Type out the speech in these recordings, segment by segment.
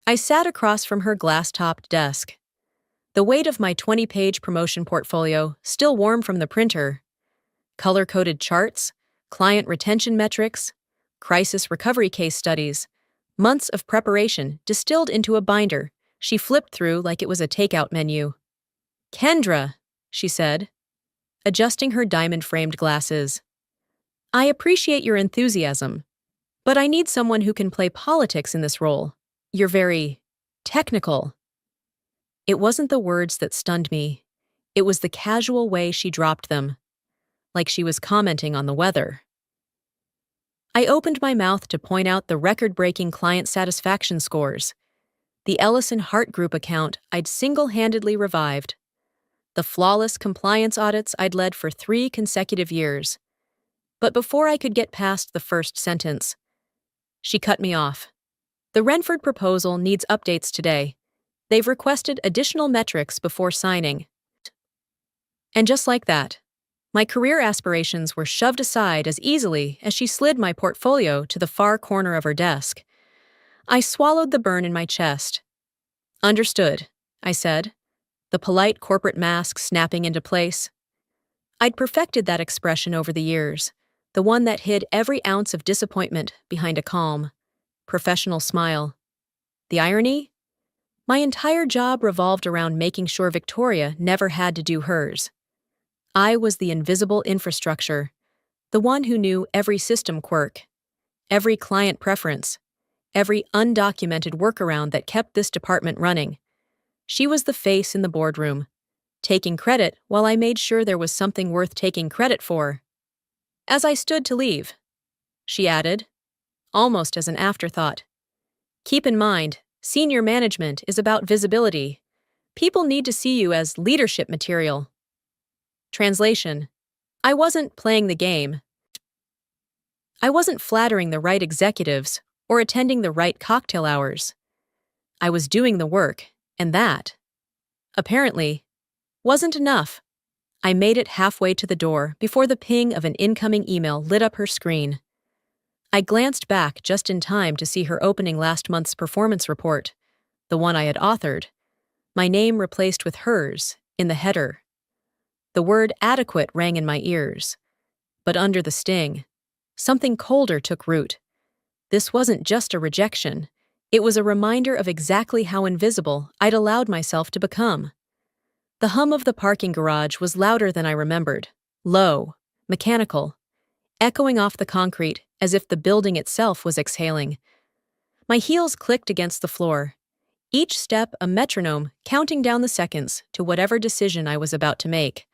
I sat across from her glass-topped desk. The weight of my 20-page promotion portfolio, still warm from the printer, color-coded charts, client retention metrics, crisis recovery case studies, months of preparation distilled into a binder she flipped through like it was a takeout menu. "Kendra," she said, adjusting her diamond-framed glasses. "I appreciate your enthusiasm, but I need someone who can play politics in this role. You're very technical." It wasn't the words that stunned me. It was the casual way she dropped them, like she was commenting on the weather. I opened my mouth to point out the record-breaking client satisfaction scores, the Ellison Hart Group account I'd single-handedly revived, the flawless compliance audits I'd led for 3 consecutive years. But before I could get past the first sentence, she cut me off. "The Renford proposal needs updates today. They've requested additional metrics before signing." And just like that, my career aspirations were shoved aside as easily as she slid my portfolio to the far corner of her desk. I swallowed the burn in my chest. "Understood," I said, the polite corporate mask snapping into place. I'd perfected that expression over the years, the one that hid every ounce of disappointment behind a calm, professional smile. The irony? My entire job revolved around making sure Victoria never had to do hers. I was the invisible infrastructure, the one who knew every system quirk, every client preference, every undocumented workaround that kept this department running. She was the face in the boardroom, taking credit while I made sure there was something worth taking credit for. As I stood to leave, she added, almost as an afterthought, "Keep in mind, senior management is about visibility. People need to see you as leadership material." Translation: I wasn't playing the game. I wasn't flattering the right executives or attending the right cocktail hours. I was doing the work, and that, apparently, wasn't enough. I made it halfway to the door before the ping of an incoming email lit up her screen. I glanced back just in time to see her opening last month's performance report, the one I had authored, my name replaced with hers in the header. The word adequate rang in my ears, but under the sting, something colder took root. This wasn't just a rejection. It was a reminder of exactly how invisible I'd allowed myself to become. The hum of the parking garage was louder than I remembered, low, mechanical, echoing off the concrete as if the building itself was exhaling. My heels clicked against the floor, each step a metronome counting down the seconds to whatever decision I was about to make.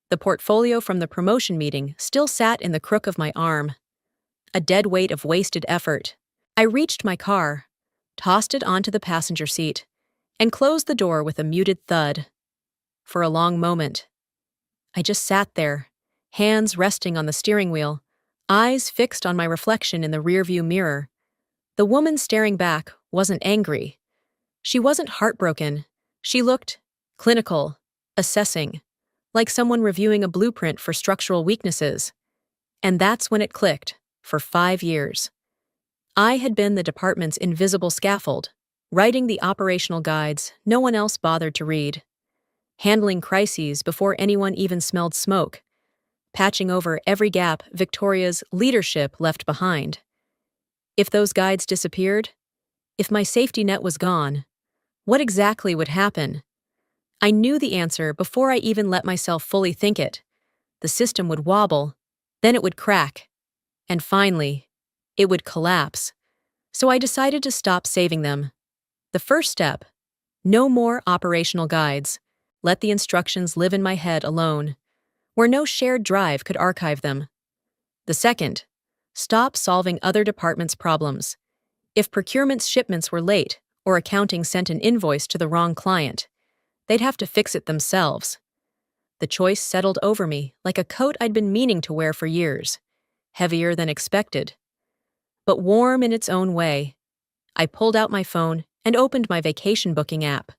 The portfolio from the promotion meeting still sat in the crook of my arm, a dead weight of wasted effort. I reached my car, tossed it onto the passenger seat, and closed the door with a muted thud. For a long moment, I just sat there, hands resting on the steering wheel, eyes fixed on my reflection in the rearview mirror. The woman staring back wasn't angry. She wasn't heartbroken. She looked clinical, assessing, like someone reviewing a blueprint for structural weaknesses. And that's when it clicked, for 5 years. I had been the department's invisible scaffold, writing the operational guides no one else bothered to read, handling crises before anyone even smelled smoke, patching over every gap Victoria's leadership left behind. If those guides disappeared, if my safety net was gone, what exactly would happen? I knew the answer before I even let myself fully think it. The system would wobble, then it would crack, and finally, it would collapse. So I decided to stop saving them. The first step: no more operational guides. Let the instructions live in my head alone, where no shared drive could archive them. The second: stop solving other departments' problems. If procurement's shipments were late or accounting sent an invoice to the wrong client, they'd have to fix it themselves. The choice settled over me like a coat I'd been meaning to wear for years, heavier than expected, but warm in its own way. I pulled out my phone and opened my vacation booking app.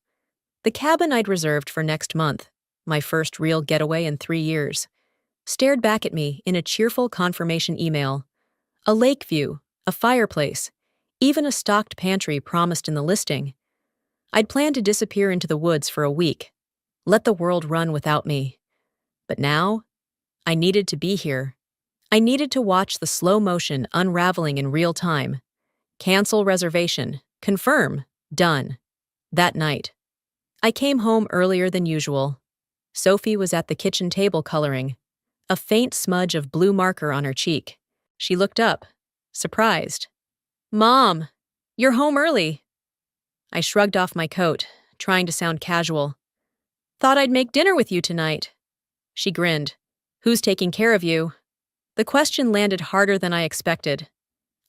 The cabin I'd reserved for next month, my first real getaway in 3 years, stared back at me in a cheerful confirmation email. A lake view, a fireplace, even a stocked pantry promised in the listing. I'd planned to disappear into the woods for a week, let the world run without me. But now, I needed to be here. I needed to watch the slow motion unraveling in real time. Cancel reservation. Confirm. Done. That night, I came home earlier than usual. Sophie was at the kitchen table coloring, a faint smudge of blue marker on her cheek. She looked up, surprised. "Mom, you're home early." I shrugged off my coat, trying to sound casual. "Thought I'd make dinner with you tonight." She grinned. "Who's taking care of you?" The question landed harder than I expected.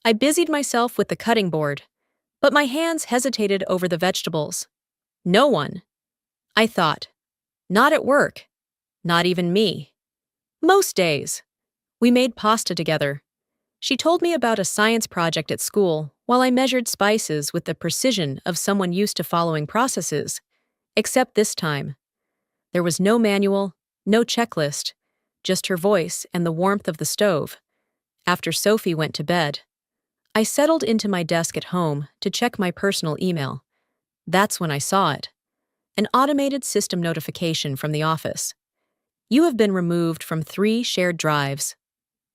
I busied myself with the cutting board, but my hands hesitated over the vegetables. No one. I thought. Not at work. Not even me. Most days. We made pasta together. She told me about a science project at school while I measured spices with the precision of someone used to following processes. Except this time. There was no manual, no checklist, just her voice and the warmth of the stove. After Sophie went to bed, I settled into my desk at home to check my personal email. That's when I saw it. An automated system notification from the office. "You have been removed from 3 shared drives."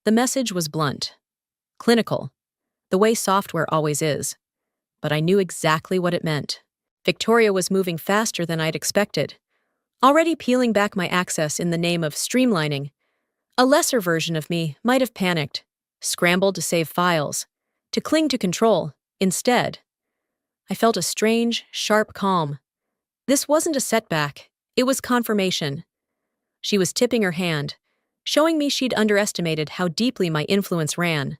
The message was blunt. Clinical. The way software always is. But I knew exactly what it meant. Victoria was moving faster than I'd expected, already peeling back my access in the name of streamlining. A lesser version of me might have panicked, scrambled to save files, to cling to control. Instead, I felt a strange, sharp calm. This wasn't a setback, it was confirmation. She was tipping her hand, showing me she'd underestimated how deeply my influence ran.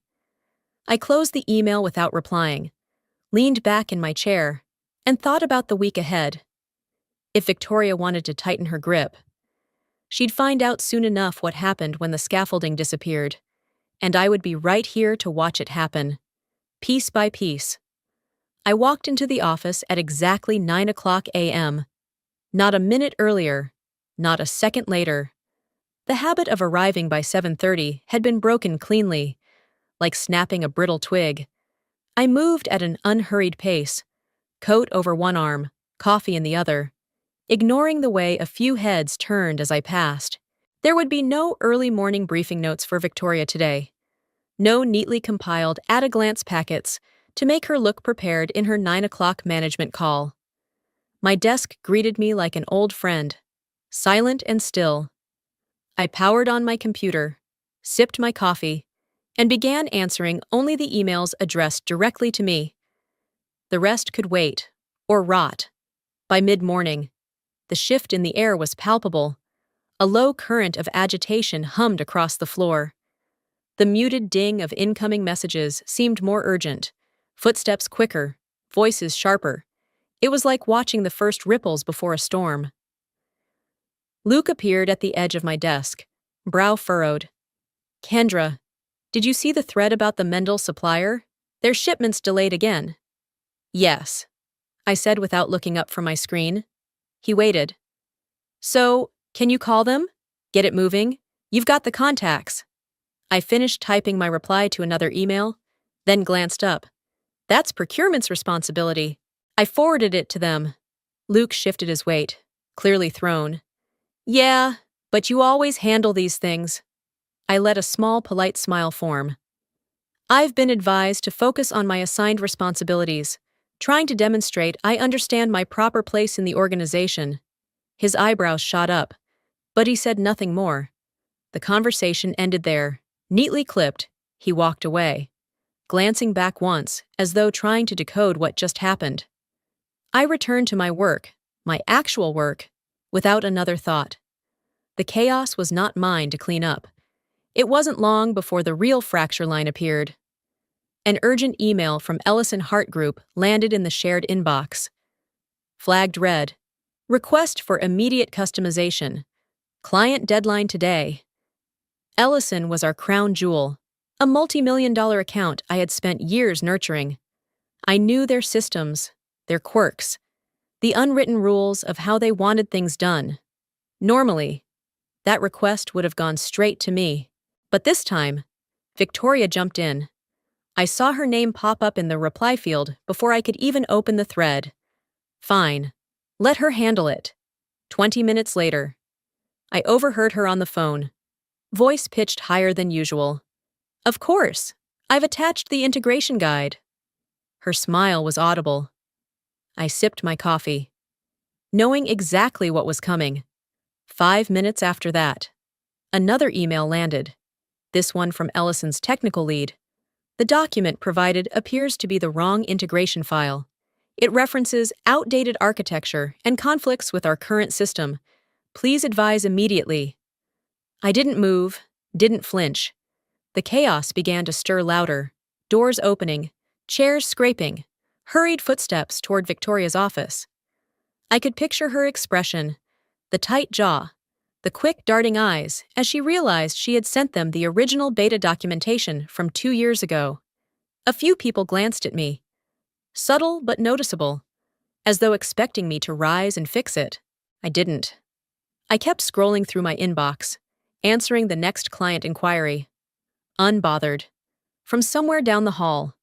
I closed the email without replying, leaned back in my chair, and thought about the week ahead. If Victoria wanted to tighten her grip, she'd find out soon enough what happened when the scaffolding disappeared, and I would be right here to watch it happen, piece by piece. I walked into the office at exactly 9 a.m. Not a minute earlier, not a second later. The habit of arriving by 7:30 had been broken cleanly, like snapping a brittle twig. I moved at an unhurried pace, coat over one arm, coffee in the other, ignoring the way a few heads turned as I passed. There would be no early morning briefing notes for Victoria today. No neatly compiled at-a-glance packets to make her look prepared in her 9 o'clock management call. My desk greeted me like an old friend, silent and still. I powered on my computer, sipped my coffee, and began answering only the emails addressed directly to me. The rest could wait, or rot. By mid-morning, the shift in the air was palpable. A low current of agitation hummed across the floor. The muted ding of incoming messages seemed more urgent, footsteps quicker, voices sharper. It was like watching the first ripples before a storm. Luke appeared at the edge of my desk, brow furrowed. "Kendra, did you see the thread about the Mendel supplier? Their shipment's delayed again." "Yes," I said without looking up from my screen. He waited. "So, can you call them? Get it moving? You've got the contacts." I finished typing my reply to another email, then glanced up. "That's procurement's responsibility." I forwarded it to them. Luke shifted his weight, clearly thrown. "Yeah, but you always handle these things." I let a small, polite smile form. "I've been advised to focus on my assigned responsibilities, trying to demonstrate I understand my proper place in the organization." His eyebrows shot up, but he said nothing more. The conversation ended there. Neatly clipped, he walked away, glancing back once, as though trying to decode what just happened. I returned to my work, my actual work, without another thought. The chaos was not mine to clean up. It wasn't long before the real fracture line appeared. An urgent email from Ellison Hart Group landed in the shared inbox. Flagged red. Request for immediate customization. Client deadline today. Ellison was our crown jewel, a multi-million-dollar account I had spent years nurturing. I knew their systems, their quirks, the unwritten rules of how they wanted things done. Normally, that request would have gone straight to me. But this time, Victoria jumped in. I saw her name pop up in the reply field before I could even open the thread. Fine. Let her handle it. 20 minutes later. I overheard her on the phone. Voice pitched higher than usual. Of course. I've attached the integration guide. Her smile was audible. I sipped my coffee, knowing exactly what was coming. 5 minutes after that, another email landed. This one from Ellison's technical lead. The document provided appears to be the wrong integration file. It references outdated architecture and conflicts with our current system. Please advise immediately. I didn't move, didn't flinch. The chaos began to stir louder. Doors opening, chairs scraping, hurried footsteps toward Victoria's office. I could picture her expression, the tight jaw, the quick darting eyes, as she realized she had sent them the original beta documentation from 2 years ago. A few people glanced at me. Subtle but noticeable, as though expecting me to rise and fix it. I didn't. I kept scrolling through my inbox, answering the next client inquiry. Unbothered. From somewhere down the hall,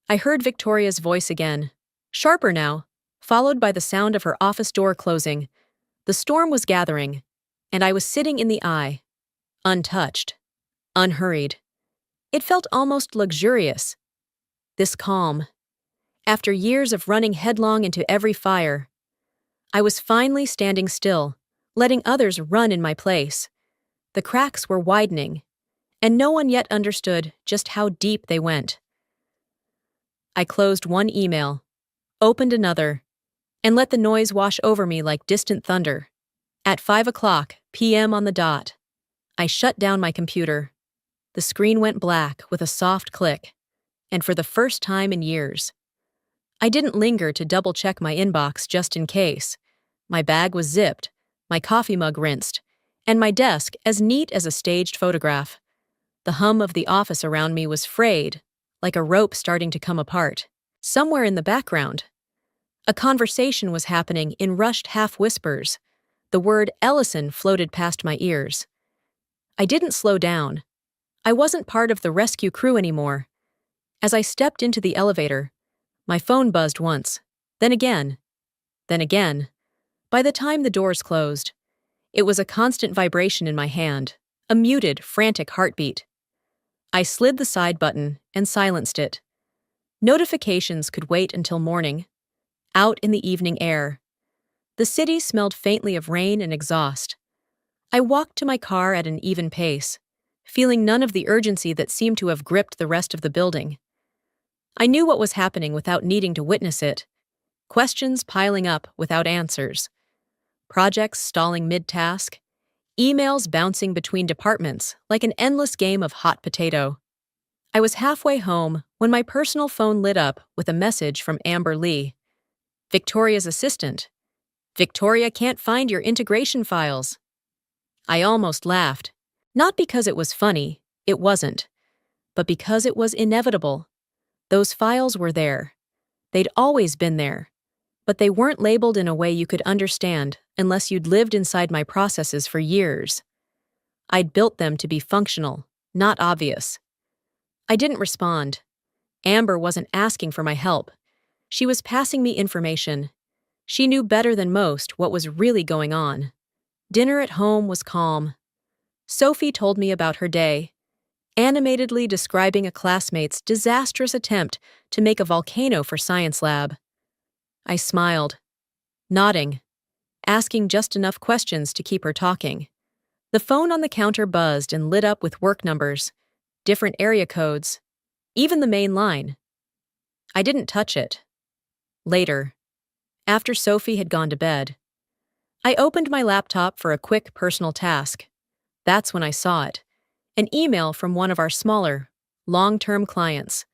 I heard Victoria's voice again, sharper now, followed by the sound of her office door closing. The storm was gathering, and I was sitting in the eye, untouched, unhurried. It felt almost luxurious. This calm. After years of running headlong into every fire, I was finally standing still, letting others run in my place. The cracks were widening, and no one yet understood just how deep they went. I closed one email, opened another, and let the noise wash over me like distant thunder. At 5 p.m. on the dot, I shut down my computer. The screen went black with a soft click, and for the first time in years, I didn't linger to double-check my inbox just in case. My bag was zipped, my coffee mug rinsed, and my desk as neat as a staged photograph. The hum of the office around me was frayed, like a rope starting to come apart. Somewhere in the background, a conversation was happening in rushed half-whispers. The word Ellison floated past my ears. I didn't slow down. I wasn't part of the rescue crew anymore. As I stepped into the elevator, my phone buzzed once, then again, then again. By the time the doors closed, it was a constant vibration in my hand, a muted, frantic heartbeat. I slid the side button and silenced it. Notifications could wait until morning. Out in the evening air, the city smelled faintly of rain and exhaust. I walked to my car at an even pace, feeling none of the urgency that seemed to have gripped the rest of the building. I knew what was happening without needing to witness it. Questions piling up without answers. Projects stalling mid-task. Emails bouncing between departments like an endless game of hot potato. I was halfway home when my personal phone lit up with a message from Amber Lee. Victoria's assistant. Victoria can't find your integration files. I almost laughed. Not because it was funny, it wasn't, but because it was inevitable. Those files were there. They'd always been there, but they weren't labeled in a way you could understand unless you'd lived inside my processes for years. I'd built them to be functional, not obvious. I didn't respond. Amber wasn't asking for my help. She was passing me information. She knew better than most what was really going on. Dinner at home was calm. Sophie told me about her day, animatedly describing a classmate's disastrous attempt to make a volcano for science lab. I smiled, nodding, asking just enough questions to keep her talking. The phone on the counter buzzed and lit up with work numbers, different area codes, even the main line. I didn't touch it. Later, after Sophie had gone to bed, I opened my laptop for a quick personal task. That's when I saw it. An email from one of our smaller, long-term clients.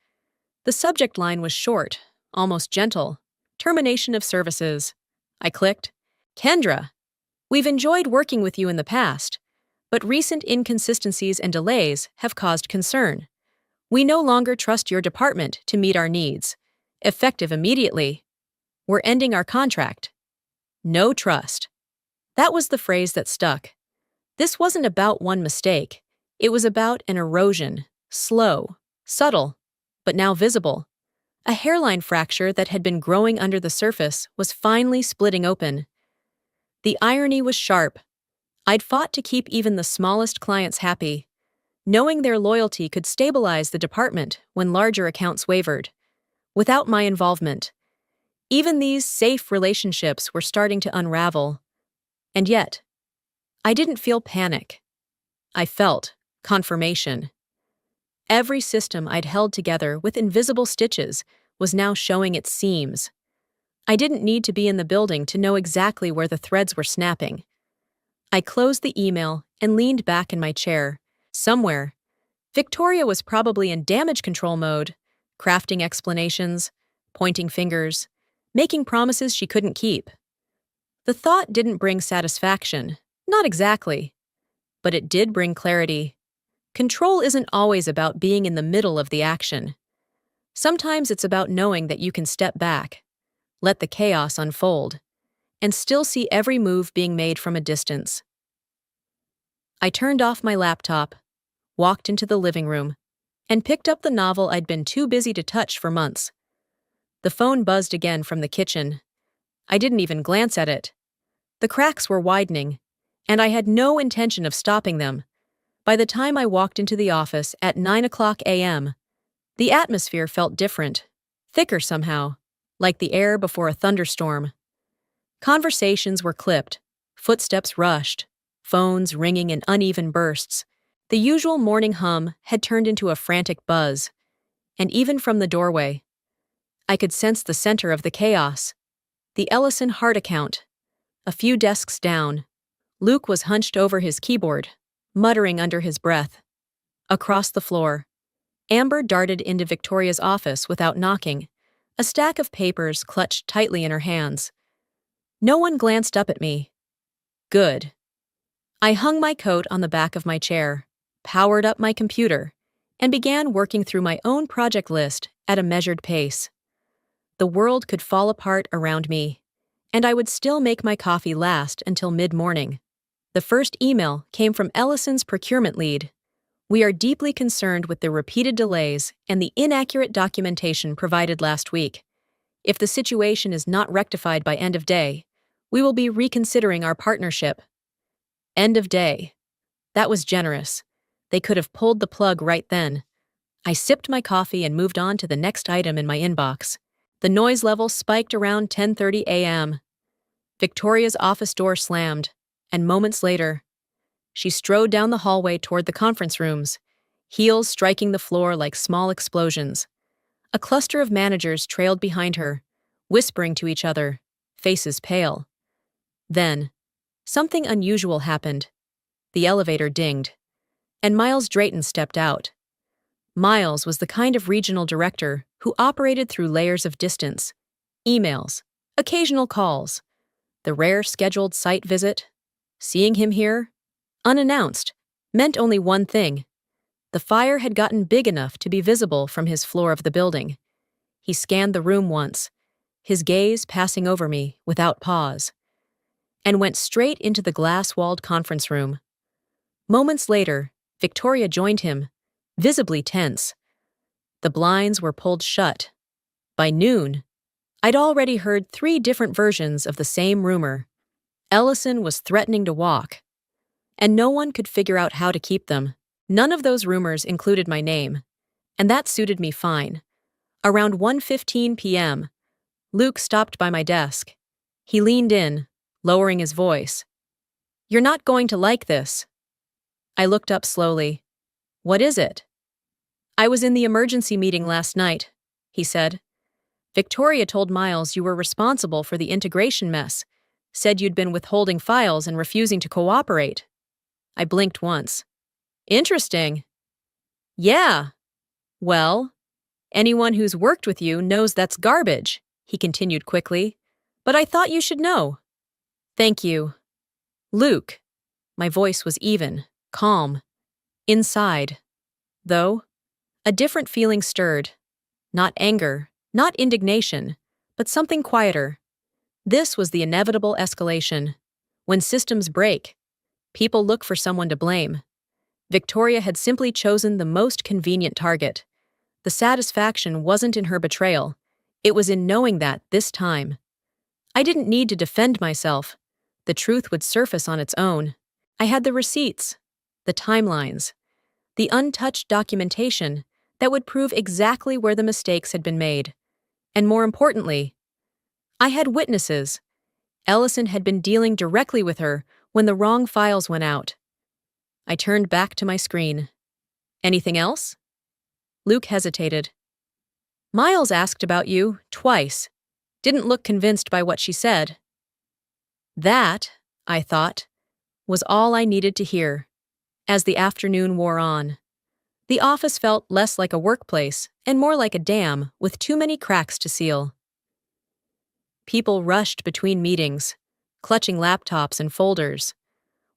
The subject line was short, almost gentle. Termination of services. I clicked. Kendra, we've enjoyed working with you in the past, but recent inconsistencies and delays have caused concern. We no longer trust your department to meet our needs. Effective immediately. We're ending our contract. No trust. That was the phrase that stuck. This wasn't about one mistake. It was about an erosion, slow, subtle, but now visible. A hairline fracture that had been growing under the surface was finally splitting open. The irony was sharp. I'd fought to keep even the smallest clients happy, knowing their loyalty could stabilize the department when larger accounts wavered. Without my involvement, even these safe relationships were starting to unravel. And yet, I didn't feel panic. I felt confirmation. Every system I'd held together with invisible stitches was now showing its seams. I didn't need to be in the building to know exactly where the threads were snapping. I closed the email and leaned back in my chair. Somewhere, Victoria was probably in damage control mode, crafting explanations, pointing fingers, making promises she couldn't keep. The thought didn't bring satisfaction, not exactly, but it did bring clarity. Control isn't always about being in the middle of the action. Sometimes it's about knowing that you can step back, let the chaos unfold, and still see every move being made from a distance. I turned off my laptop, walked into the living room, and picked up the novel I'd been too busy to touch for months. The phone buzzed again from the kitchen. I didn't even glance at it. The cracks were widening, and I had no intention of stopping them. By the time I walked into the office at 9 a.m., the atmosphere felt different, thicker somehow, like the air before a thunderstorm. Conversations were clipped, footsteps rushed, phones ringing in uneven bursts. The usual morning hum had turned into a frantic buzz, and even from the doorway, I could sense the center of the chaos. The Ellison Hart account. A few desks down, Luke was hunched over his keyboard, muttering under his breath. Across the floor, Amber darted into Victoria's office without knocking, a stack of papers clutched tightly in her hands. No one glanced up at me. Good. I hung my coat on the back of my chair, powered up my computer, and began working through my own project list at a measured pace. The world could fall apart around me, and I would still make my coffee last until mid-morning. The first email came from Ellison's procurement lead. We are deeply concerned with the repeated delays and the inaccurate documentation provided last week. If the situation is not rectified by end of day, we will be reconsidering our partnership. End of day. That was generous. They could have pulled the plug right then. I sipped my coffee and moved on to the next item in my inbox. The noise level spiked around 10:30 a.m. Victoria's office door slammed, and moments later, she strode down the hallway toward the conference rooms, heels striking the floor like small explosions. A cluster of managers trailed behind her, whispering to each other, faces pale. Then, something unusual happened. The elevator dinged, and Miles Drayton stepped out. Miles was the kind of regional director who operated through layers of distance, emails, occasional calls, the rare scheduled site visit. Seeing him here, unannounced, meant only one thing. The fire had gotten big enough to be visible from his floor of the building. He scanned the room once, his gaze passing over me without pause, and went straight into the glass-walled conference room. Moments later, Victoria joined him, visibly tense. The blinds were pulled shut. By noon, I'd already heard 3 different versions of the same rumor. Ellison was threatening to walk, and no one could figure out how to keep them. None of those rumors included my name, and that suited me fine. Around 1:15 p.m., Luke stopped by my desk. He leaned in, lowering his voice. "You're not going to like this." I looked up slowly. "What is it?" "I was in the emergency meeting last night," he said. "Victoria told Miles you were responsible for the integration mess, said you'd been withholding files and refusing to cooperate." I blinked once. "Interesting." "Yeah. Well, anyone who's worked with you knows that's garbage," he continued quickly. "But I thought you should know." "Thank you." "Luke." My voice was even, calm. Inside, though, a different feeling stirred. Not anger, not indignation, but something quieter. This was the inevitable escalation. When systems break, people look for someone to blame. Victoria had simply chosen the most convenient target. The satisfaction wasn't in her betrayal. It was in knowing that, this time, I didn't need to defend myself. The truth would surface on its own. I had the receipts, the timelines, the untouched documentation that would prove exactly where the mistakes had been made. And more importantly, I had witnesses. Ellison had been dealing directly with her when the wrong files went out. I turned back to my screen. Anything else? Luke hesitated. Miles asked about you, twice. Didn't look convinced by what she said. That, I thought, was all I needed to hear. As the afternoon wore on, the office felt less like a workplace and more like a dam with too many cracks to seal. People rushed between meetings, clutching laptops and folders,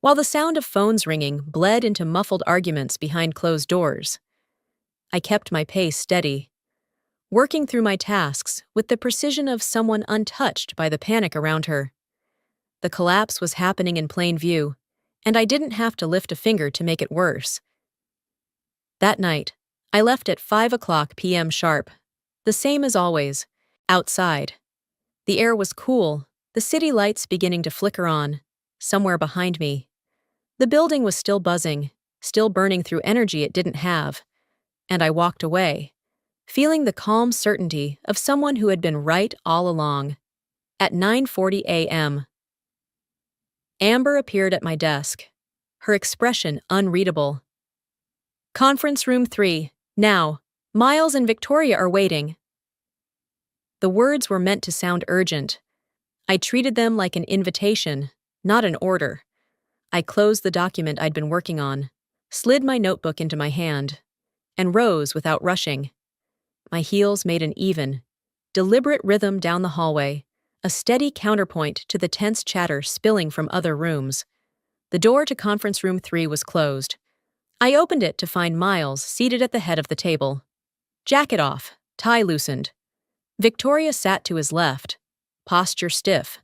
while the sound of phones ringing bled into muffled arguments behind closed doors. I kept my pace steady, working through my tasks with the precision of someone untouched by the panic around her. The collapse was happening in plain view, and I didn't have to lift a finger to make it worse. That night, I left at 5 p.m. sharp, the same as always, outside. The air was cool, the city lights beginning to flicker on, somewhere behind me. The building was still buzzing, still burning through energy it didn't have, and I walked away, feeling the calm certainty of someone who had been right all along. At 9:40 a.m., Amber appeared at my desk, her expression unreadable. Conference room 3, now. Miles and Victoria are waiting. The words were meant to sound urgent. I treated them like an invitation, not an order. I closed the document I'd been working on, slid my notebook into my hand, and rose without rushing. My heels made an even, deliberate rhythm down the hallway, a steady counterpoint to the tense chatter spilling from other rooms. The door to conference room 3 was closed. I opened it to find Miles seated at the head of the table. Jacket off, tie loosened. Victoria sat to his left, posture stiff,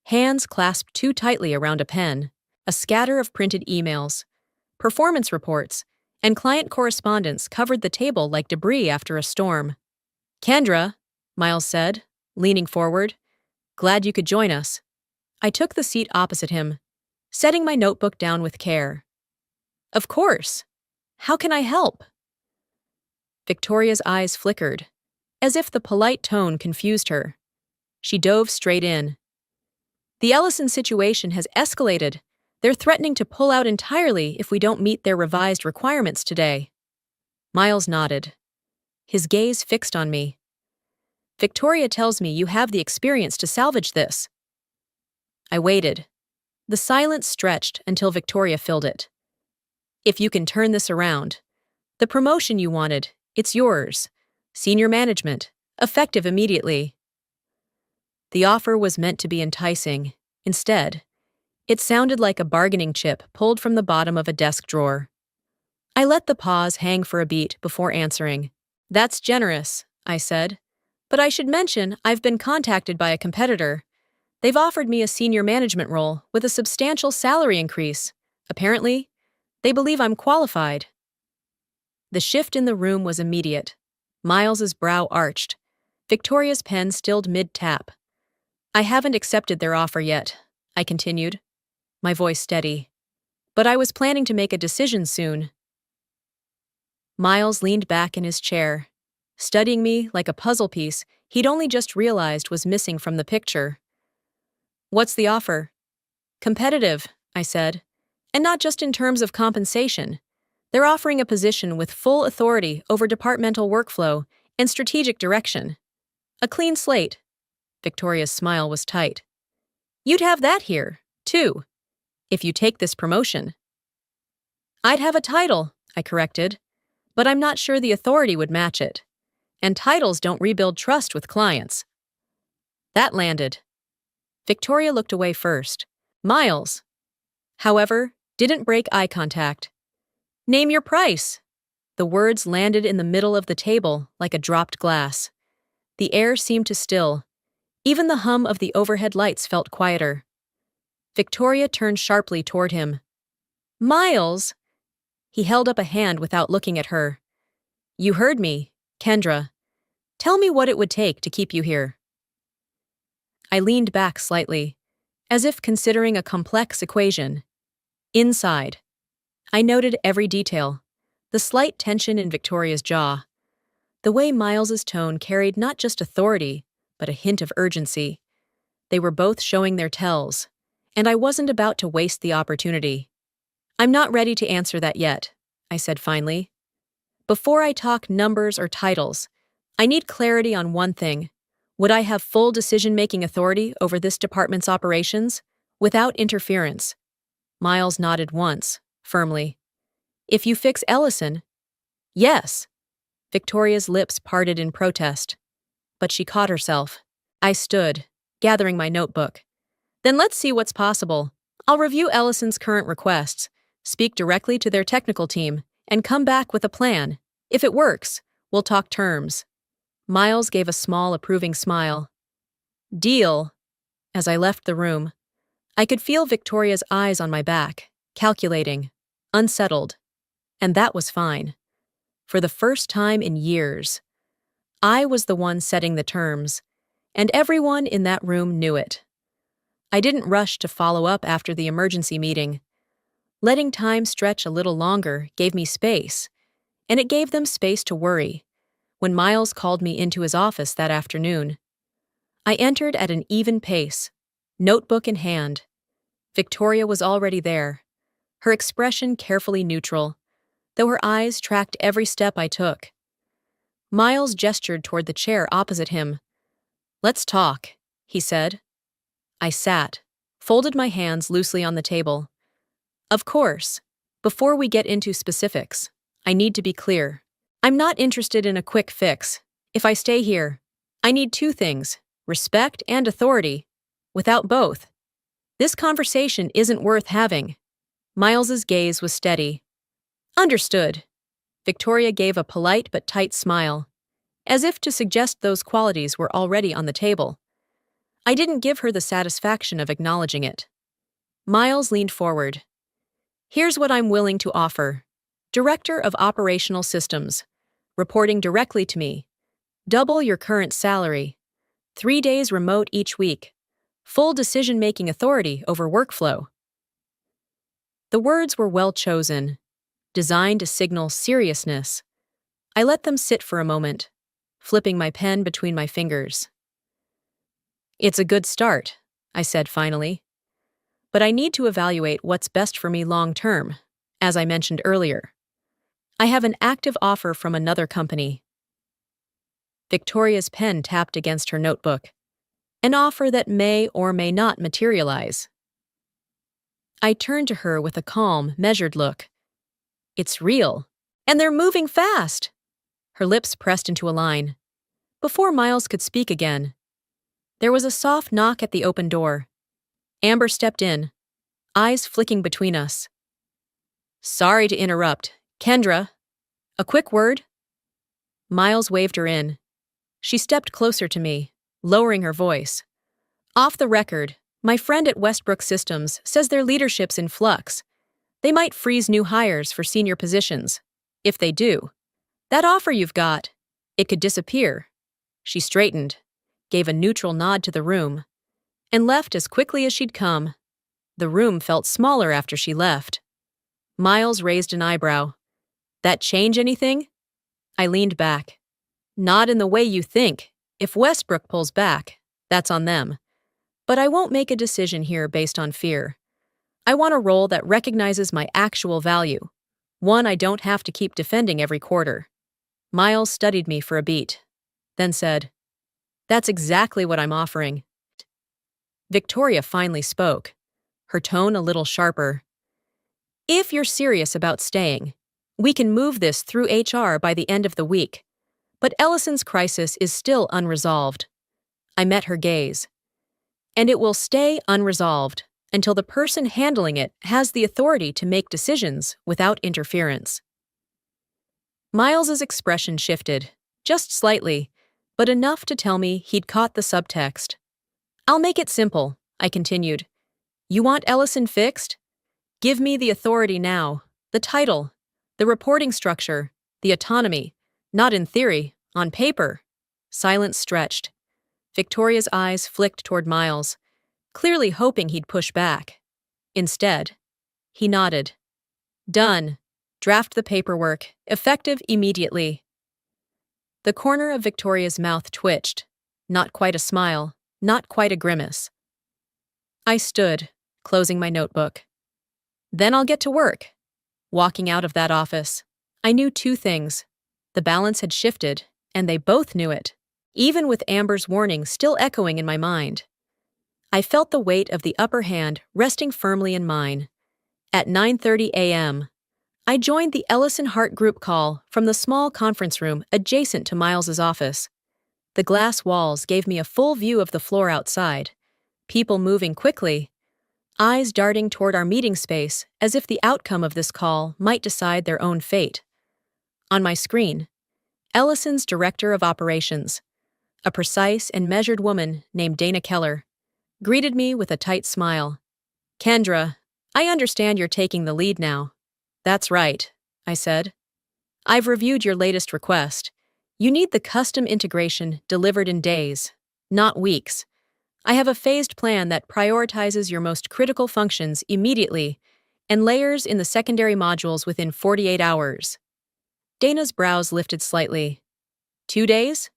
hands clasped too tightly around a pen, a scatter of printed emails, performance reports, and client correspondence covered the table like debris after a storm. Kendra, Miles said, leaning forward, glad you could join us. I took the seat opposite him, setting my notebook down with care. Of course. How can I help? Victoria's eyes flickered, as if the polite tone confused her. She dove straight in. The Ellison situation has escalated. They're threatening to pull out entirely if we don't meet their revised requirements today. Miles nodded, his gaze fixed on me. Victoria tells me you have the experience to salvage this. I waited. The silence stretched until Victoria filled it. If you can turn this around, the promotion you wanted, it's yours. Senior management, effective immediately. The offer was meant to be enticing. Instead, it sounded like a bargaining chip pulled from the bottom of a desk drawer. I let the pause hang for a beat before answering. That's generous, I said. But I should mention I've been contacted by a competitor. They've offered me a senior management role with a substantial salary increase. Apparently, they believe I'm qualified. The shift in the room was immediate. Miles's brow arched. Victoria's pen stilled mid-tap. I haven't accepted their offer yet, I continued, my voice steady. But I was planning to make a decision soon. Miles leaned back in his chair, studying me like a puzzle piece he'd only just realized was missing from the picture. What's the offer? Competitive, I said, and not just in terms of compensation. They're offering a position with full authority over departmental workflow and strategic direction. A clean slate. Victoria's smile was tight. You'd have that here, too, if you take this promotion. I'd have a title, I corrected, but I'm not sure the authority would match it. And titles don't rebuild trust with clients. That landed. Victoria looked away first. Miles, however, didn't break eye contact. Name your price. The words landed in the middle of the table like a dropped glass. The air seemed to still. Even the hum of the overhead lights felt quieter. Victoria turned sharply toward him. Miles! He held up a hand without looking at her. You heard me. Kendra, tell me what it would take to keep you here. I leaned back slightly, as if considering a complex equation. Inside, I noted every detail, the slight tension in Victoria's jaw, the way Miles's tone carried not just authority, but a hint of urgency. They were both showing their tells, and I wasn't about to waste the opportunity. I'm not ready to answer that yet, I said finally. Before I talk numbers or titles, I need clarity on one thing. Would I have full decision-making authority over this department's operations, without interference? Miles nodded once, firmly. If you fix Ellison? Yes. Victoria's lips parted in protest, but she caught herself. I stood, gathering my notebook. Then let's see what's possible. I'll review Ellison's current requests, speak directly to their technical team, and come back with a plan. If it works, we'll talk terms. Miles gave a small, approving smile. Deal. As I left the room, I could feel Victoria's eyes on my back, calculating, unsettled. And that was fine. For the first time in years, I was the one setting the terms, and everyone in that room knew it. I didn't rush to follow up after the emergency meeting. Letting time stretch a little longer gave me space, and it gave them space to worry. When Miles called me into his office that afternoon, I entered at an even pace, notebook in hand. Victoria was already there, her expression carefully neutral, though her eyes tracked every step I took. Miles gestured toward the chair opposite him. Let's talk, he said. I sat, folded my hands loosely on the table. Of course, before we get into specifics, I need to be clear. I'm not interested in a quick fix. If I stay here, I need two things, respect and authority. Without both, this conversation isn't worth having. Miles's gaze was steady. Understood. Victoria gave a polite but tight smile, as if to suggest those qualities were already on the table. I didn't give her the satisfaction of acknowledging it. Miles leaned forward. Here's what I'm willing to offer. Director of Operational Systems, reporting directly to me. Double your current salary. 3 days remote each week. Full decision-making authority over workflow. The words were well chosen, designed to signal seriousness. I let them sit for a moment, flipping my pen between my fingers. It's a good start, I said finally. But I need to evaluate what's best for me long-term, as I mentioned earlier. I have an active offer from another company. Victoria's pen tapped against her notebook. An offer that may or may not materialize. I turned to her with a calm, measured look. It's real. And they're moving fast. Her lips pressed into a line. Before Miles could speak again, there was a soft knock at the open door. Amber stepped in, eyes flicking between us. Sorry to interrupt. Kendra, a quick word? Miles waved her in. She stepped closer to me, lowering her voice. Off the record, my friend at Westbrook Systems says their leadership's in flux. They might freeze new hires for senior positions. If they do, that offer you've got, it could disappear. She straightened, gave a neutral nod to the room, and left as quickly as she'd come. The room felt smaller after she left. Miles raised an eyebrow. That change anything? I leaned back. Not in the way you think. If Westbrook pulls back, that's on them. But I won't make a decision here based on fear. I want a role that recognizes my actual value, one I don't have to keep defending every quarter. Miles studied me for a beat, then said, That's exactly what I'm offering. Victoria finally spoke, her tone a little sharper. If you're serious about staying, we can move this through HR by the end of the week. But Ellison's crisis is still unresolved. I met her gaze. And it will stay unresolved until the person handling it has the authority to make decisions without interference. Miles's expression shifted, just slightly, but enough to tell me he'd caught the subtext. I'll make it simple, I continued. You want Ellison fixed? Give me the authority now, the title, the reporting structure, the autonomy, not in theory, On paper. Silence stretched. Victoria's eyes flicked toward Miles, clearly hoping he'd push back. Instead, he nodded. Done. Draft the paperwork. Effective immediately. The corner of Victoria's mouth twitched. Not quite a smile, not quite a grimace. I stood, closing my notebook. Then I'll get to work. Walking out of that office, I knew two things. The balance had shifted, and they both knew it, even with Amber's warning still echoing in my mind. I felt the weight of the upper hand resting firmly in mine. At 9:30 a.m., I joined the Ellison Hart group call from the small conference room adjacent to Miles's office. The glass walls gave me a full view of the floor outside, people moving quickly, eyes darting toward our meeting space as if the outcome of this call might decide their own fate. On my screen, Ellison's director of operations, a precise and measured woman named Dana Keller, greeted me with a tight smile. Kendra, I understand you're taking the lead now. That's right, I said. I've reviewed your latest request. You need the custom integration delivered in days, not weeks. I have a phased plan that prioritizes your most critical functions immediately and layers in the secondary modules within 48 hours. Dana's brows lifted slightly. 2 days?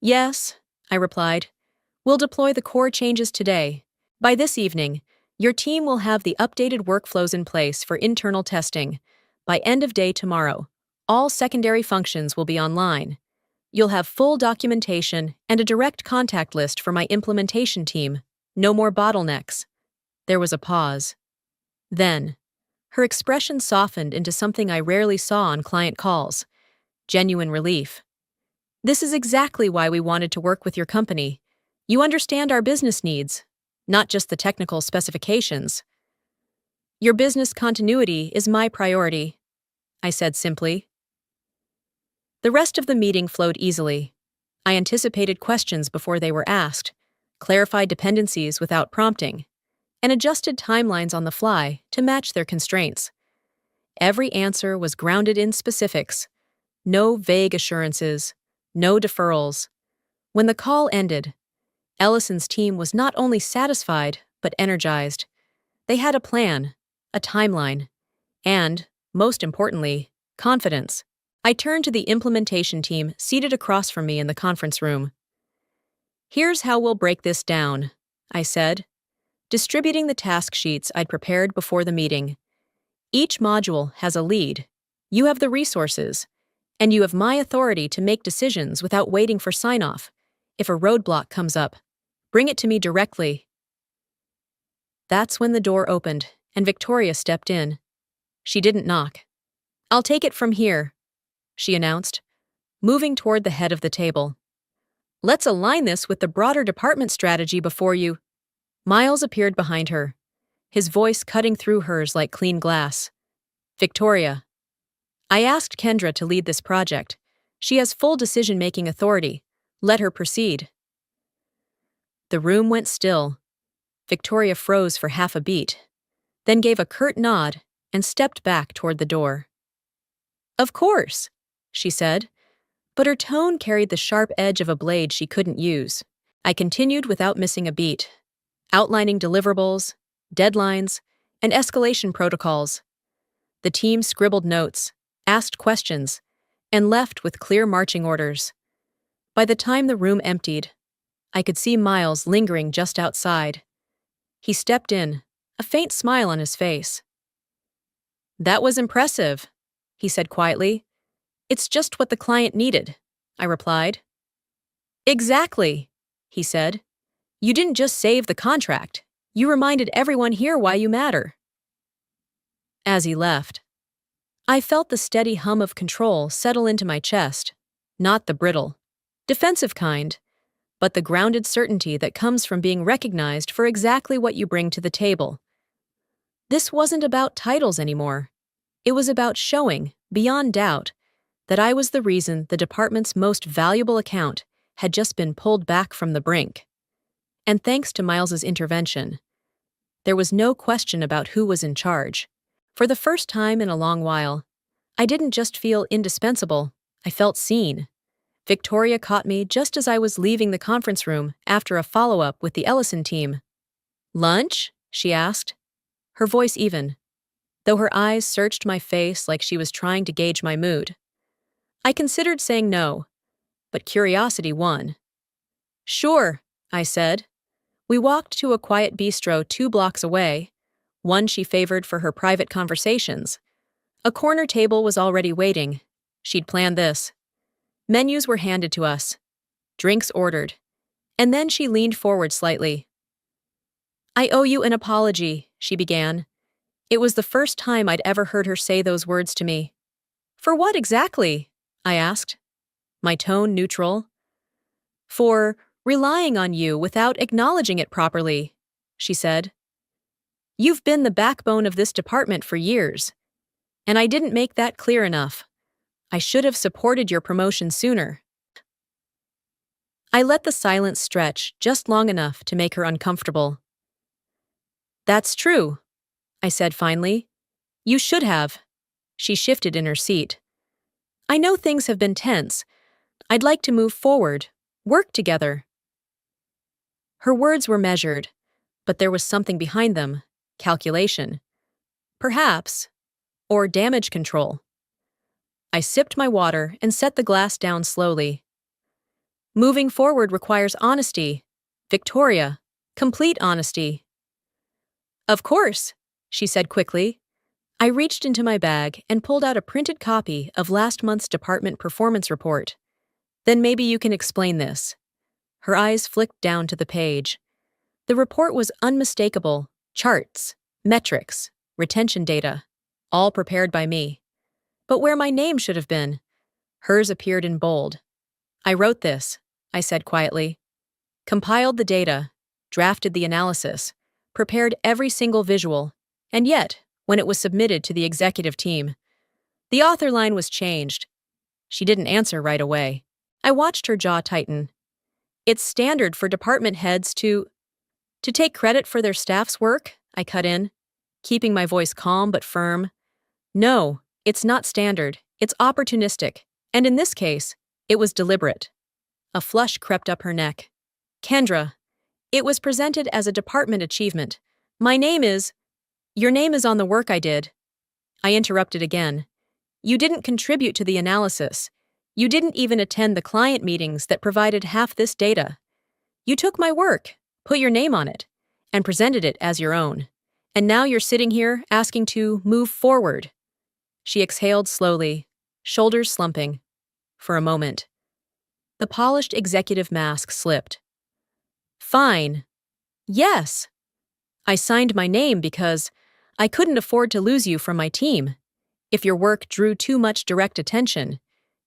Yes, I replied. We'll deploy the core changes today. By this evening, your team will have the updated workflows in place for internal testing. By end of day tomorrow, all secondary functions will be online. You'll have full documentation and a direct contact list for my implementation team. No more bottlenecks. There was a pause. Then, her expression softened into something I rarely saw on client calls: genuine relief. This is exactly why we wanted to work with your company. You understand our business needs, not just the technical specifications. Your business continuity is my priority, I said simply. The rest of the meeting flowed easily. I anticipated questions before they were asked, clarified dependencies without prompting, and adjusted timelines on the fly to match their constraints. Every answer was grounded in specifics. No vague assurances, no deferrals. When the call ended, Ellison's team was not only satisfied, but energized. They had a plan, a timeline, and, most importantly, confidence. I turned to the implementation team seated across from me in the conference room. Here's how we'll break this down, I said, distributing the task sheets I'd prepared before the meeting. Each module has a lead. You have the resources, and you have my authority to make decisions without waiting for sign-off. If a roadblock comes up, bring it to me directly. That's when the door opened, and Victoria stepped in. She didn't knock. I'll take it from here, she announced, moving toward the head of the table. Let's align this with the broader department strategy before you. Miles appeared behind her, his voice cutting through hers like clean glass. Victoria, I asked Kendra to lead this project. She has full decision-making authority. Let her proceed. The room went still. Victoria froze for half a beat, then gave a curt nod and stepped back toward the door. Of course, she said, but her tone carried the sharp edge of a blade she couldn't use. I continued without missing a beat, outlining deliverables, deadlines, and escalation protocols. The team scribbled notes, asked questions, and left with clear marching orders. By the time the room emptied, I could see Miles lingering just outside. He stepped in, a faint smile on his face. That was impressive, he said quietly. It's just what the client needed, I replied. Exactly, he said. You didn't just save the contract. You reminded everyone here why you matter. As he left, I felt the steady hum of control settle into my chest, not the brittle, defensive kind, but the grounded certainty that comes from being recognized for exactly what you bring to the table. This wasn't about titles anymore. It was about showing, beyond doubt, that I was the reason the department's most valuable account had just been pulled back from the brink. And thanks to Miles's intervention, there was no question about who was in charge. For the first time in a long while, I didn't just feel indispensable, I felt seen. Victoria caught me just as I was leaving the conference room after a follow-up with the Ellison team. "Lunch?" she asked, her voice even, though her eyes searched my face like she was trying to gauge my mood. I considered saying no, but curiosity won. "Sure," I said. We walked to a quiet bistro 2 blocks away, one she favored for her private conversations. A corner table was already waiting. She'd planned this. Menus were handed to us, drinks ordered, and then she leaned forward slightly. "I owe you an apology," she began. It was the first time I'd ever heard her say those words to me. "For what exactly?" I asked, my tone neutral. "For relying on you without acknowledging it properly," she said. "You've been the backbone of this department for years, and I didn't make that clear enough. I should have supported your promotion sooner." I let the silence stretch just long enough to make her uncomfortable. "That's true," I said finally. "You should have." She shifted in her seat. "I know things have been tense. I'd like to move forward, work together." Her words were measured, but there was something behind them, calculation. Perhaps, or damage control. I sipped my water and set the glass down slowly. "Moving forward requires honesty, Victoria, complete honesty." "Of course," she said quickly. I reached into my bag and pulled out a printed copy of last month's department performance report. "Then maybe you can explain this." Her eyes flicked down to the page. The report was unmistakable: charts, metrics, retention data, all prepared by me. But where my name should have been, hers appeared in bold. "I wrote this," I said quietly. "Compiled the data, drafted the analysis, prepared every single visual, and yet, when it was submitted to the executive team, the author line was changed." She didn't answer right away. I watched her jaw tighten. "It's standard for department heads to take credit for their staff's work," I cut in, keeping my voice calm but firm. "No, it's not standard. It's opportunistic. And in this case, it was deliberate." A flush crept up her neck. "Kendra, it was presented as a department achievement. Your name is on the work I did." I interrupted again. "You didn't contribute to the analysis. You didn't even attend the client meetings that provided half this data. You took my work, put your name on it, and presented it as your own. And now you're sitting here asking to move forward." She exhaled slowly, shoulders slumping. For a moment, the polished executive mask slipped. "Fine. Yes. I signed my name because I couldn't afford to lose you from my team. If your work drew too much direct attention,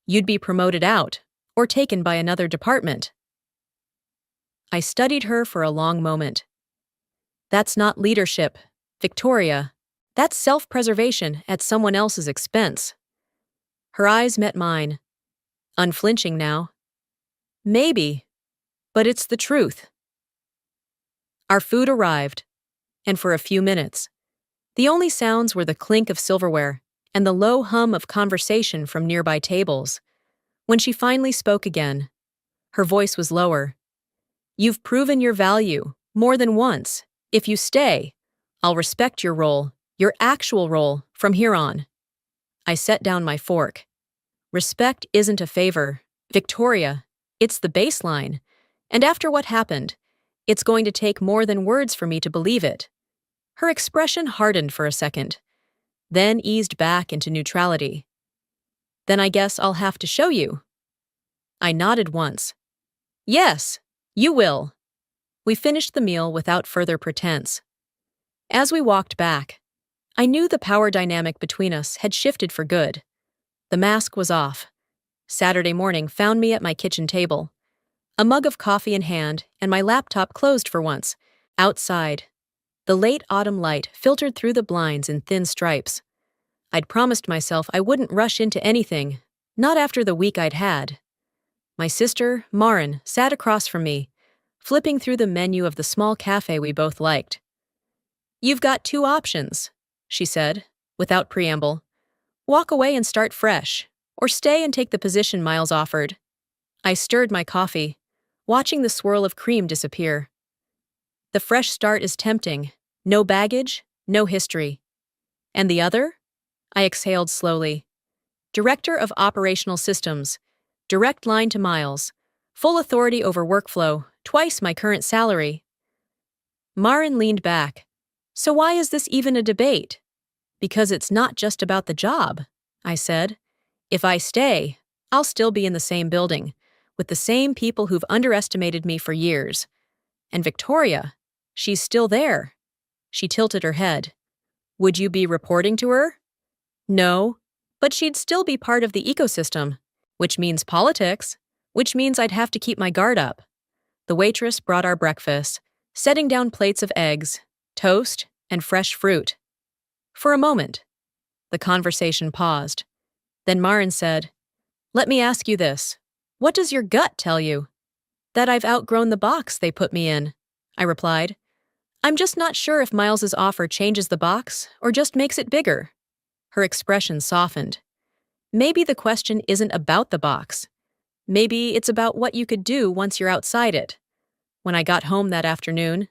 you'd be promoted out or taken by another department." I studied her for a long moment. "That's not leadership, Victoria. That's self-preservation at someone else's expense." Her eyes met mine, unflinching now. "Maybe, but it's the truth." Our food arrived, and for a few minutes, the only sounds were the clink of silverware and the low hum of conversation from nearby tables. When she finally spoke again, her voice was lower. "You've proven your value, more than once. If you stay, I'll respect your role, your actual role, from here on." I set down my fork. "Respect isn't a favor, Victoria. It's the baseline. And after what happened, it's going to take more than words for me to believe it." Her expression hardened for a second, then eased back into neutrality. "Then I guess I'll have to show you." I nodded once. "Yes, you will." We finished the meal without further pretense. As we walked back, I knew the power dynamic between us had shifted for good. The mask was off. Saturday morning found me at my kitchen table, a mug of coffee in hand and my laptop closed for once. Outside, the late autumn light filtered through the blinds in thin stripes. I'd promised myself I wouldn't rush into anything, not after the week I'd had. My sister, Marin, sat across from me, flipping through the menu of the small cafe we both liked. "You've got 2 options," she said, without preamble. "Walk away and start fresh, or stay and take the position Miles offered." I stirred my coffee, watching the swirl of cream disappear. The fresh start is tempting. No baggage, no history. And the other? I exhaled slowly. Director of Operational Systems. Direct line to Miles. Full authority over workflow, twice my current salary. Marin leaned back. So why is this even a debate? Because it's not just about the job, I said. If I stay, I'll still be in the same building, with the same people who've underestimated me for years. And Victoria, she's still there. She tilted her head. Would you be reporting to her? No, but she'd still be part of the ecosystem, which means politics, which means I'd have to keep my guard up. The waitress brought our breakfast, setting down plates of eggs, toast, and fresh fruit. For a moment, the conversation paused. Then Marin said, "Let me ask you this. What does your gut tell you?" "That I've outgrown the box they put me in," I replied. "I'm just not sure if Miles's offer changes the box or just makes it bigger." Her expression softened. Maybe the question isn't about the box. Maybe it's about what you could do once you're outside it. When I got home that afternoon,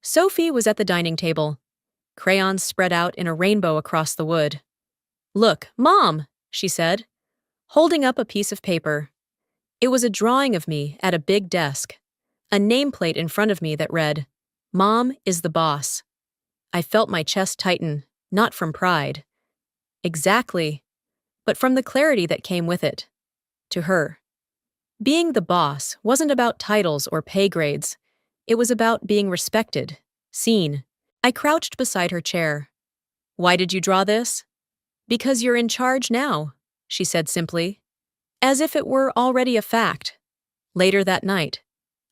Sophie was at the dining table, crayons spread out in a rainbow across the wood. "Look, Mom," she said, holding up a piece of paper. It was a drawing of me at a big desk, a nameplate in front of me that read, "Mom is the boss." I felt my chest tighten, not from pride. Exactly, but from the clarity that came with it. To her. Being the boss wasn't about titles or pay grades. It was about being respected, seen. I crouched beside her chair. "Why did you draw this?" "Because you're in charge now," she said simply, as if it were already a fact. Later that night,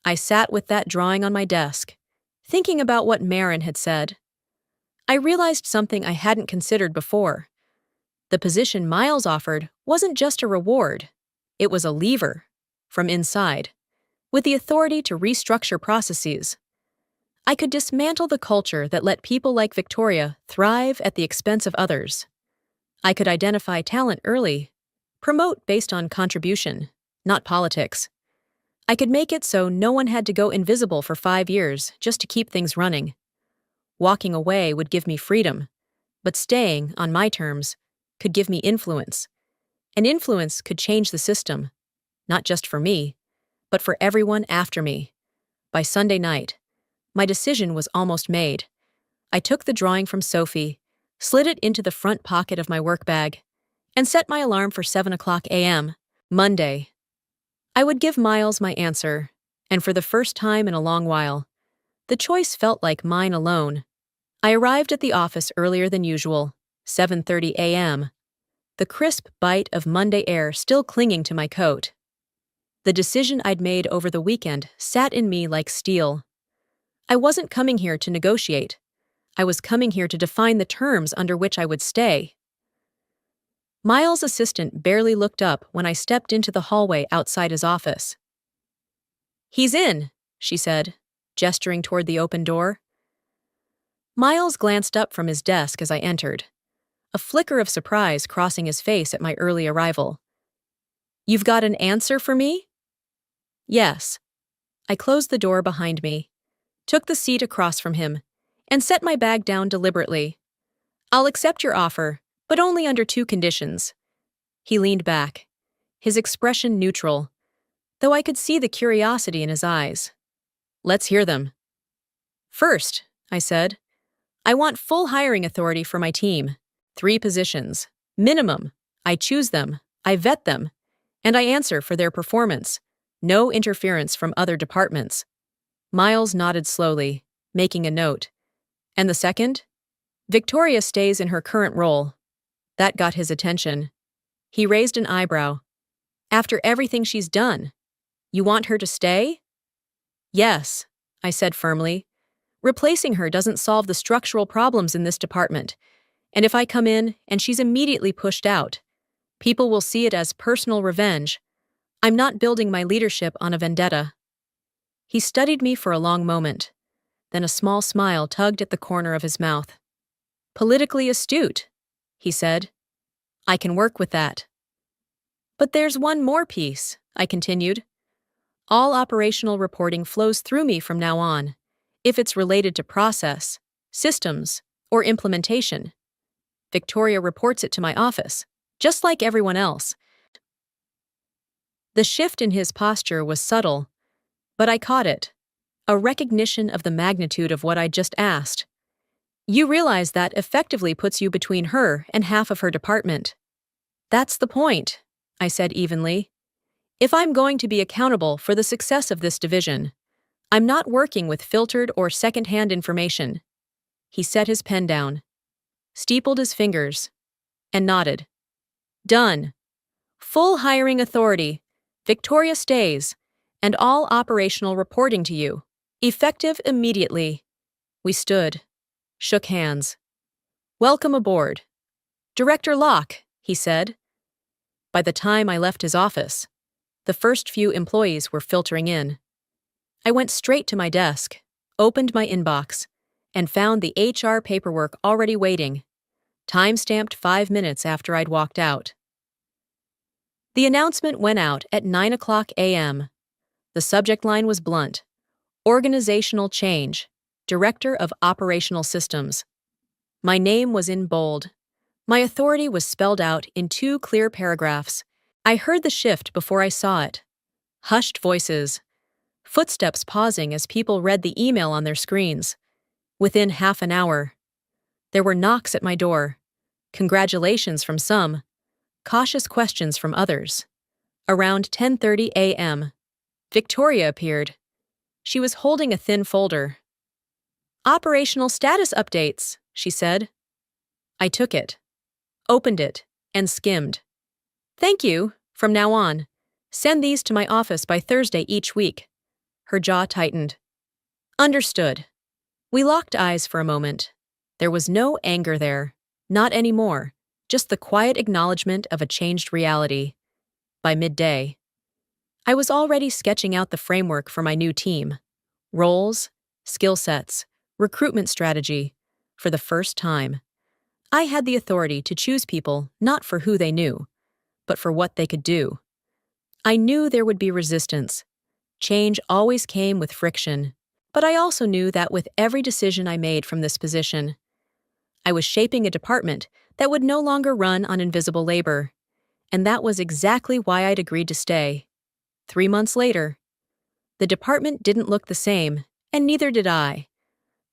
I sat with that drawing on my desk, thinking about what Marin had said. I realized something I hadn't considered before. The position Miles offered wasn't just a reward. It was a lever, from inside, with the authority to restructure processes. I could dismantle the culture that let people like Victoria thrive at the expense of others. I could identify talent early, promote based on contribution, not politics. I could make it so no one had to go invisible for 5 years just to keep things running. Walking away would give me freedom, but staying, on my terms, could give me influence. And influence could change the system, not just for me, but for everyone after me. By Sunday night, my decision was almost made. I took the drawing from Sophie, slid it into the front pocket of my work bag, and set my alarm for 7 a.m., Monday. I would give Miles my answer, and for the first time in a long while, the choice felt like mine alone. I arrived at the office earlier than usual, 7:30 a.m., the crisp bite of Monday air still clinging to my coat. The decision I'd made over the weekend sat in me like steel. I wasn't coming here to negotiate. I was coming here to define the terms under which I would stay. Miles' assistant barely looked up when I stepped into the hallway outside his office. "He's in," she said, gesturing toward the open door. Miles glanced up from his desk as I entered, a flicker of surprise crossing his face at my early arrival. "You've got an answer for me?" "Yes." I closed the door behind me, took the seat across from him, and set my bag down deliberately. "I'll accept your offer, but only under 2 conditions." He leaned back, his expression neutral, though I could see the curiosity in his eyes. "Let's hear them." "First," I said, "I want full hiring authority for my team. 3 positions. Minimum. I choose them, I vet them, and I answer for their performance. No interference from other departments." Miles nodded slowly, making a note. "And the second? Victoria stays in her current role." That got his attention. He raised an eyebrow. "After everything she's done, you want her to stay?" "Yes," I said firmly. "Replacing her doesn't solve the structural problems in this department, and if I come in and she's immediately pushed out, people will see it as personal revenge. I'm not building my leadership on a vendetta." He studied me for a long moment. Then a small smile tugged at the corner of his mouth. "Politically astute," he said. "I can work with that." But there's one more piece, I continued. All operational reporting flows through me from now on, if it's related to process, systems, or implementation. Victoria reports it to my office, just like everyone else. The shift in his posture was subtle, but I caught it. A recognition of the magnitude of what I just asked. You realize that effectively puts you between her and half of her department. That's the point, I said evenly. If I'm going to be accountable for the success of this division, I'm not working with filtered or second-hand information. He set his pen down, steepled his fingers, and nodded. Done. Full hiring authority, Victoria stays, and all operational reporting to you. Effective immediately. We stood, shook hands. Welcome aboard. Director Locke, he said. By the time I left his office, the first few employees were filtering in. I went straight to my desk, opened my inbox, and found the HR paperwork already waiting, time-stamped 5 minutes after I'd walked out. The announcement went out at 9:00 a.m. The subject line was blunt. Organizational Change, Director of Operational Systems. My name was in bold. My authority was spelled out in 2 clear paragraphs. I heard the shift before I saw it. Hushed voices. Footsteps pausing as people read the email on their screens. Within half an hour, there were knocks at my door. Congratulations from some. Cautious questions from others. Around 10:30 a.m., Victoria appeared. She was holding a thin folder. Operational status updates, she said. I took it, opened it, and skimmed. Thank you, from now on. Send these to my office by Thursday each week. Her jaw tightened. Understood. We locked eyes for a moment. There was no anger there, not anymore, just the quiet acknowledgement of a changed reality. By midday, I was already sketching out the framework for my new team. Roles, skill sets, recruitment strategy. For the first time, I had the authority to choose people not for who they knew, but for what they could do. I knew there would be resistance. Change always came with friction, but I also knew that with every decision I made from this position, I was shaping a department that would no longer run on invisible labor, and that was exactly why I'd agreed to stay. 3 months later, the department didn't look the same, and neither did I.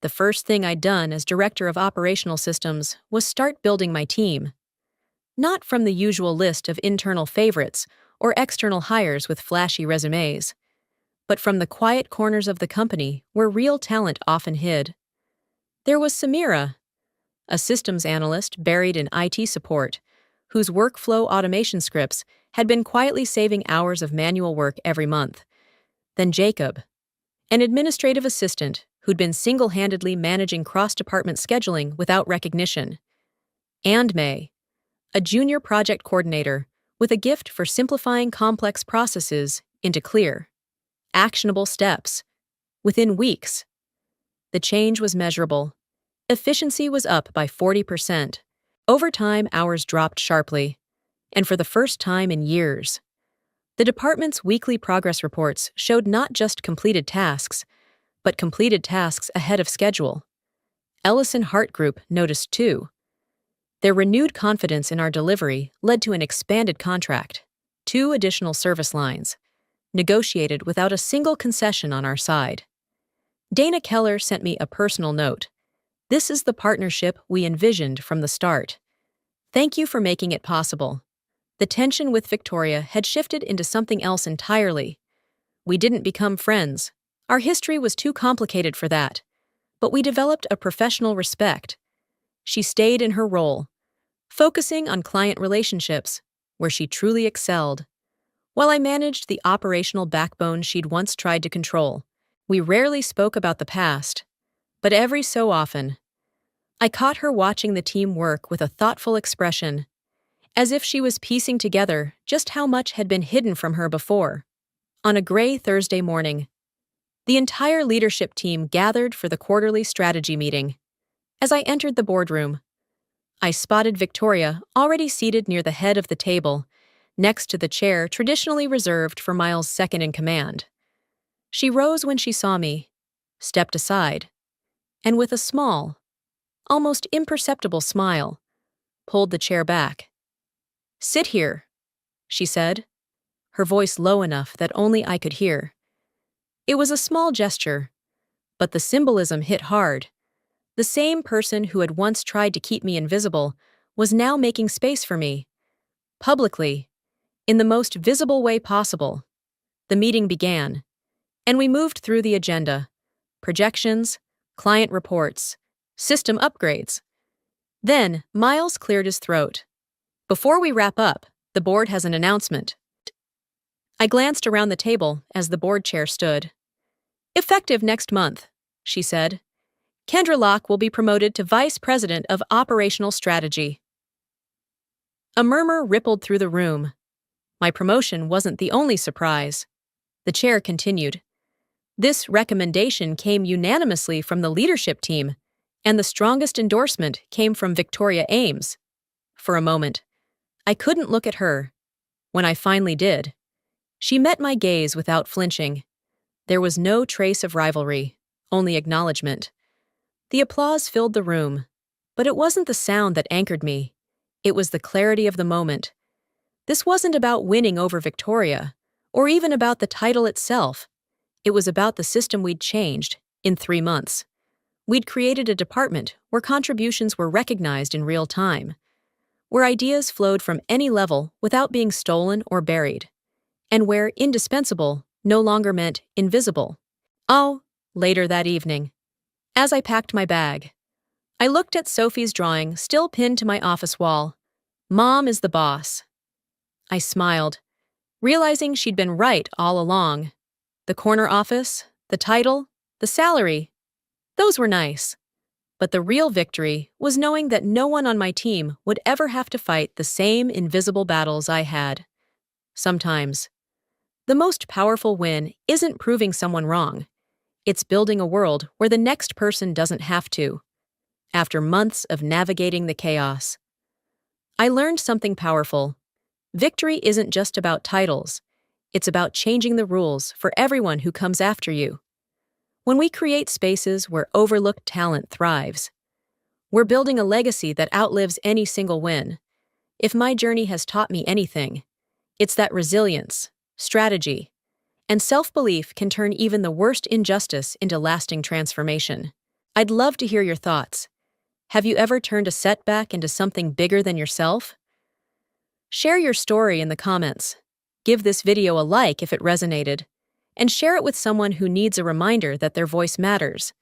The first thing I'd done as Director of Operational Systems was start building my team. Not from the usual list of internal favorites or external hires with flashy resumes, but from the quiet corners of the company where real talent often hid. There was Samira, a systems analyst buried in IT support, whose workflow automation scripts had been quietly saving hours of manual work every month. Then Jacob, an administrative assistant who'd been single-handedly managing cross-department scheduling without recognition. And May, a junior project coordinator with a gift for simplifying complex processes into clear, actionable steps. Within weeks, the change was measurable. Efficiency was up by 40%. Overtime hours dropped sharply, and for the first time in years, the department's weekly progress reports showed not just completed tasks, but completed tasks ahead of schedule. Ellison Hart Group noticed too. Their renewed confidence in our delivery led to an expanded contract, 2 additional service lines, negotiated without a single concession on our side. Dana Keller sent me a personal note. This is the partnership we envisioned from the start. Thank you for making it possible. The tension with Victoria had shifted into something else entirely. We didn't become friends. Our history was too complicated for that. But we developed a professional respect. She stayed in her role, focusing on client relationships, where she truly excelled, while I managed the operational backbone she'd once tried to control. We rarely spoke about the past, but every so often, I caught her watching the team work with a thoughtful expression, as if she was piecing together just how much had been hidden from her before. On a gray Thursday morning, the entire leadership team gathered for the quarterly strategy meeting. As I entered the boardroom, I spotted Victoria already seated near the head of the table, next to the chair traditionally reserved for Miles' second-in-command. She rose when she saw me, stepped aside, and with a small, almost imperceptible smile, pulled the chair back. "Sit here," she said, her voice low enough that only I could hear. It was a small gesture, but the symbolism hit hard. The same person who had once tried to keep me invisible was now making space for me, publicly, in the most visible way possible. The meeting began, and we moved through the agenda: projections, client reports, system upgrades. Then, Miles cleared his throat. "Before we wrap up, the board has an announcement." I glanced around the table as the board chair stood. "Effective next month," she said, "Kendra Locke will be promoted to Vice President of Operational Strategy." A murmur rippled through the room. My promotion wasn't the only surprise. The chair continued. "This recommendation came unanimously from the leadership team, and the strongest endorsement came from Victoria Ames." For a moment, I couldn't look at her. When I finally did, she met my gaze without flinching. There was no trace of rivalry, only acknowledgement. The applause filled the room, but it wasn't the sound that anchored me. It was the clarity of the moment. This wasn't about winning over Victoria, or even about the title itself. It was about the system we'd changed in 3 months. We'd created a department where contributions were recognized in real time, where ideas flowed from any level without being stolen or buried, and where indispensable no longer meant invisible. Oh, later that evening, as I packed my bag, I looked at Sophie's drawing still pinned to my office wall. "Mom is the boss." I smiled, realizing she'd been right all along. The corner office, the title, the salary, those were nice. But the real victory was knowing that no one on my team would ever have to fight the same invisible battles I had. Sometimes, the most powerful win isn't proving someone wrong. It's building a world where the next person doesn't have to. After months of navigating the chaos, I learned something powerful. Victory isn't just about titles. It's about changing the rules for everyone who comes after you. When we create spaces where overlooked talent thrives, we're building a legacy that outlives any single win. If my journey has taught me anything, it's that resilience, strategy, and self-belief can turn even the worst injustice into lasting transformation. I'd love to hear your thoughts. Have you ever turned a setback into something bigger than yourself? Share your story in the comments. Give this video a like if it resonated, and share it with someone who needs a reminder that their voice matters.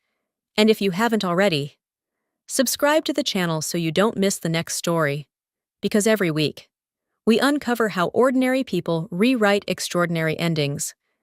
And if you haven't already, subscribe to the channel so you don't miss the next story. Because every week, we uncover how ordinary people rewrite extraordinary endings.